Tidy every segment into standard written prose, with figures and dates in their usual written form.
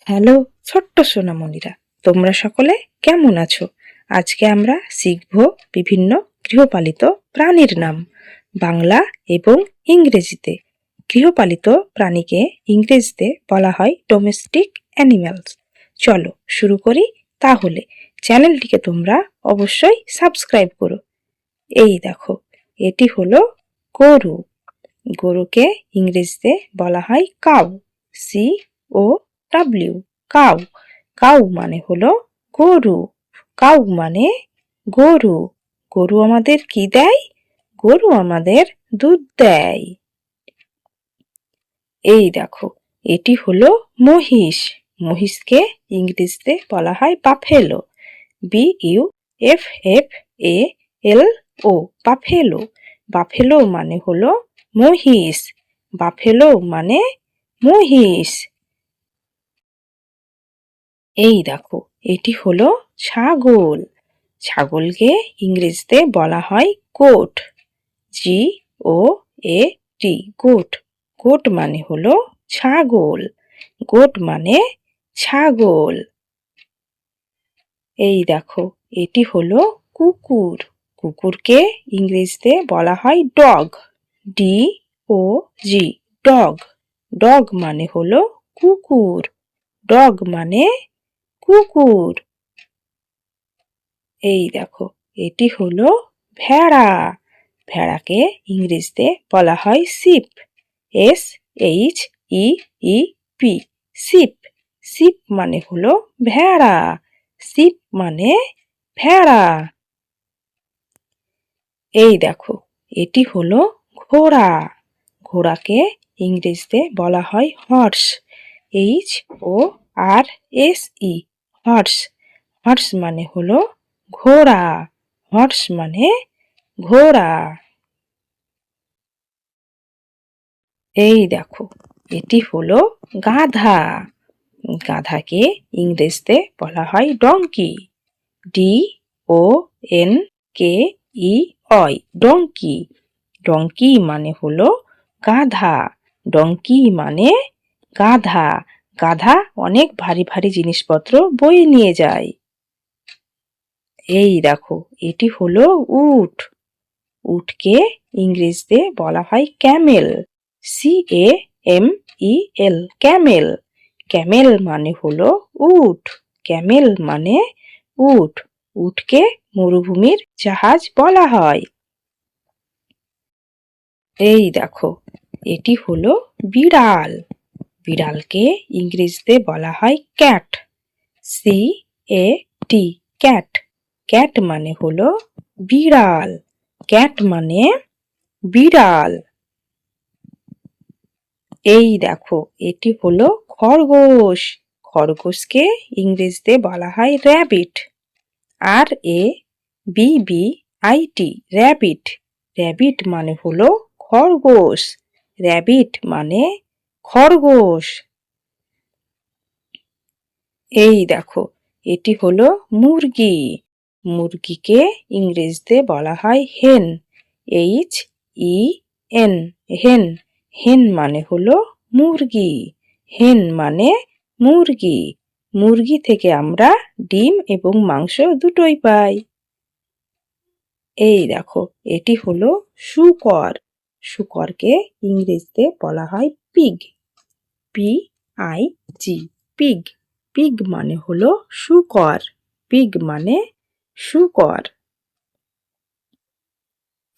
Hello ছোট্ট সোনামণিরা, তোমরা সকলে কেমন আছো? আজকে আমরা শিখব বিভিন্ন গৃহপালিত প্রাণীর নাম বাংলা এবং ইংরেজিতে। গৃহপালিত প্রাণীকে ইংরেজিতে বলা হয় ডোমেস্টিক অ্যানিম্যালস। চলো শুরু করি তাহলে। চ্যানেলটিকে তোমরা অবশ্যই সাবস্ক্রাইব করো। এই দেখো, এটি হলো গরু। গরুকে ইংরেজিতে বলা হয় কাউ, COW, কাউ। কাউ মানে হলো গরু। কাউ মানে গরু। গরু আমাদের কি দেয়? গরু আমাদের দুধ দেয়। এই দেখো, এটি হলো মহিষ। মহিষকে ইংরেজিতে বলা হয় বাফেলো, BUFFALO, বাফেলো। বাফেলো মানে হলো মহিষ। বাফেলো মানে মহিষ। এই দেখো, এটি হলো ছাগল। ছাগলকে ইংরেজিতে বলা হয় গোট, GOAT, গোট। গোট মানে হলো ছাগল। গোট মানে ছাগল। এই দেখো, এটি হলো কুকুর। কুকুরকে ইংরেজিতে বলা হয় ডগ, DOG, ডগ। ডগ মানে হলো কুকুর। ডগ মানে কুকুর। এই দেখো, এটি হলো ভেড়া। ভেড়াকে ইংরেজিতে বলা হয় শিপ, SHEEP, শিপ। শিপ মানে হলো ভেড়া। শিপ মানে ভেড়া। এই দেখো, এটি হলো ঘোড়া। ঘোড়াকে ইংরেজিতে বলা হয় হর্স, HORSE, হর্স। হর্স মানে হলো ঘোড়া। হর্স মানে ঘোড়া। এই দেখো, এটি হলো গাধা। গাধাকে ইংরেজিতে বলা হয় ডঙ্কি, DONKEY, ডঙ্কি। ডঙ্কি মানে হলো গাধা। ডঙ্কি মানে গাধা। গাধা অনেক ভারী ভারী জিনিসপত্র বয়ে নিয়ে যায়। এই দেখো, এটি হলো উট। উটকে ইংরেজিতে বলা হয় ক্যামেল, CAMEL, ক্যামেল। ক্যামেল মানে হলো উট। ক্যামেল মানে উট। উটকে মরুভূমির জাহাজ বলা হয়। এই দেখো, এটি হলো বিড়াল। বিড়ালকে ইংরেজিতে বলা হয় ক্যাট, CAT, ক্যাট। ক্যাট মানে হলো বিড়াল। ক্যাট মানে বিড়াল। এই দেখো, এটি হলো খরগোশ। খরগোশকে ইংরেজিতে বলা হয় র‍্যাবিট, RABBIT, র‍্যাবিট। র‍্যাবিট মানে হলো খরগোশ। র‍্যাবিট মানে খরগোশ। এই দেখো, এটি হলো মুরগি। মুরগিকে ইংরেজিতে বলা হয় হেন, HEN, হেন। হেন মানে হলো মুরগি। হেন মানে মুরগি। মুরগি থেকে আমরা ডিম এবং মাংস দুটোই পাই। এই দেখো, এটি হলো শূকর। শূকরকে ইংরেজিতে বলা হয় পিগ, PIG, পিগ। পিগ মানে হলো শূকর। পিগ মানে শূকর।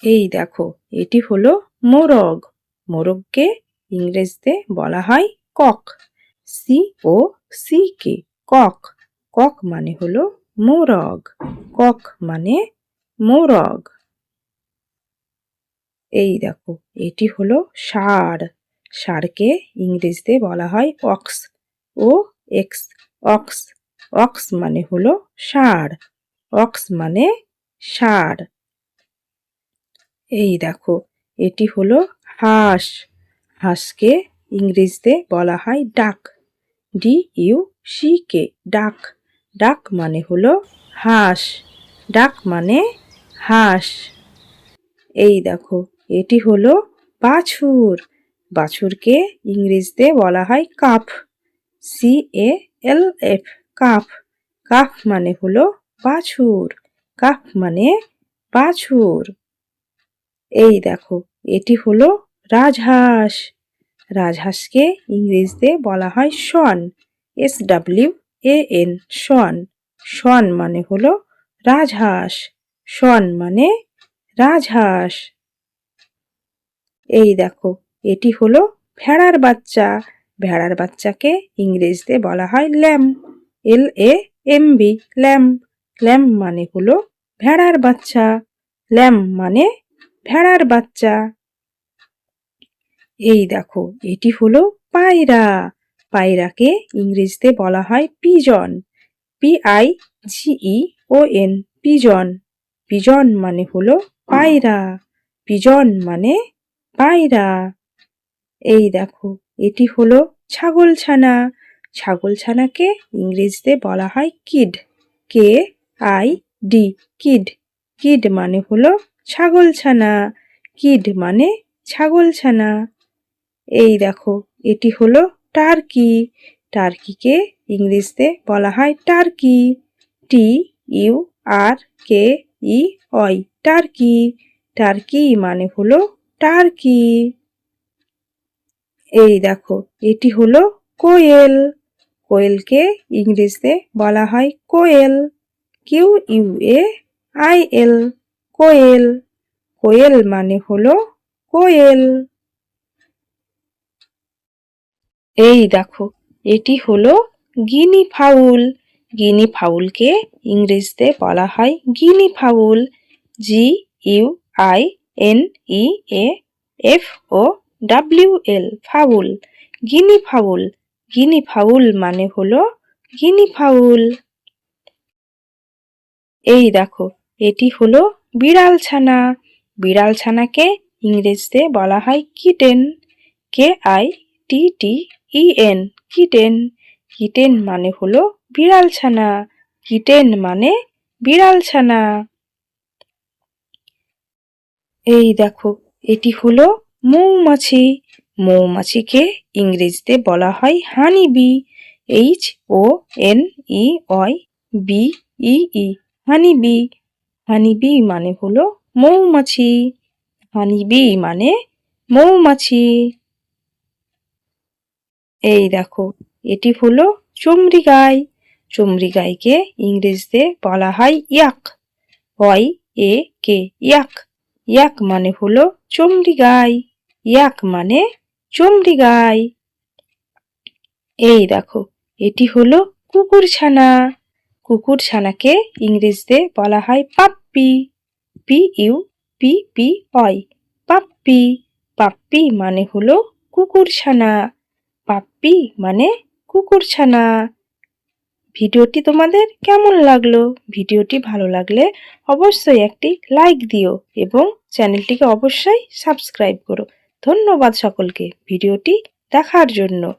এই দেখো, এটি হলো মোরগ। মোরগকে ইংরেজিতে বলা হয় কক, COCK, কক। কক মানে হলো মোরগ। কক মানে মোরগ। এই দেখো, এটি হলো ষাঁড়। ষাঁড়কে ইংরেজিতে বলা হয় অক্স, OX, অক্স। অক্স মানে হলো ষাঁড়। অক্স মানে ষাঁড়। এই দেখো, এটি হলো হাঁস। হাঁসকে ইংরেজিতে বলা হয় ডাক, DUCK, ডাক। ডাক মানে হলো হাঁস। ডাক মানে হাঁস। এই দেখো, এটি হলো বাছুর। বাছুরকে ইংরেজিতে বলা হয় কাফ, LF কাফ। কাফ মানে হলো বাছুর। কাফ মানে বাছুর। এই দেখো, এটি হলো রাজহাঁস। রাজহাঁসকে ইংরেজিতে বলা হয় সন। SWAN সন। সন মানে হলো রাজহাঁস। সন মানে রাজহাঁস। এই দেখো, এটি হলো ভেড়ার বাচ্চা। ভেড়ার বাচ্চাকে ইংরেজিতে বলা হয় ল্যাম্ব। LAMB lamb. ল্যাম্ব মানে হলো ভেড়ার বাচ্চা। ল্যাম্ব মানে ভেড়ার বাচ্চা। এই দেখো, এটি হলো পায়রা। পায়রাকে ইংরেজিতে বলা হয় পিজন। PIGEON pigeon. পিজন মানে হলো পায়রা। পিজন মানে পায়রা। এই দেখো, এটি হলো ছাগলছানা। ছাগলছানাকে ইংরেজিতে বলা হয় কিড। KID kid. কিড মানে হলো ছাগলছানা। কিড মানে ছাগলছানা। এই দেখো, এটি হলো টার্কি। টার্কিকে ইংরেজিতে বলা হয় টার্কি। TURKEY turkey. টার্কি মানে হলো টার্কি। এই দেখো, এটি হলো কোয়েল। কোয়েলকে ইংরেজিতে বলা হয় কোয়েল। QUAIL কোয়েল। কোয়েল মানে হলো কোয়েল। এই দেখো, এটি হলো গিনি ফাউল। গিনি ফাউলকে ইংরেজিতে বলা হয় guinea fowl. GUINEAFOWL fowl. Guinea fowl. Guinea fowl মানে হলো গিনি ফাউল। এই দেখো, এটি হলো বিড়াল ছানা। বিড়াল ছানাকে ইংরেজিতে বলা হয় কিটেন। KITTEN kitten. কিটেন মানে হলো বিড়াল ছানা। কিটেন মানে বিড়াল ছানা। এই দেখো, এটি হলো মৌমাছি। মৌমাছিকে ইংরেজিতে বলা হয় হানিবি। HONEYBEE honeybee. হানিবি মানে হলো মৌমাছি। হানিবি মানে মৌমাছি। এই দেখো, এটি হলো চমরি গাই। চমরি গাইকে ইংরেজিতে বলা হয় ইয়াক। YAK ইয়াক। ইয়াক মানে হলো চমরি গাই। ইয়াক মানে চমরি গাই। এই দেখো, এটি হলো কুকুরছানা। কুকুরছানাকে ইংরেজিতে বলা হয় পাপ্পি। PUPPY puppy. পাপ্পি মানে হলো কুকুরছানা। পাপ্পি মানে কুকুরছানা। ভিডিওটি তোমাদের কেমন লাগলো? ভিডিওটি ভালো লাগলে অবশ্যই একটি লাইক দিও এবং চ্যানেলটিকে অবশ্যই সাবস্ক্রাইব করো। ধন্যবাদ সকলকে ভিডিওটি দেখার জন্য।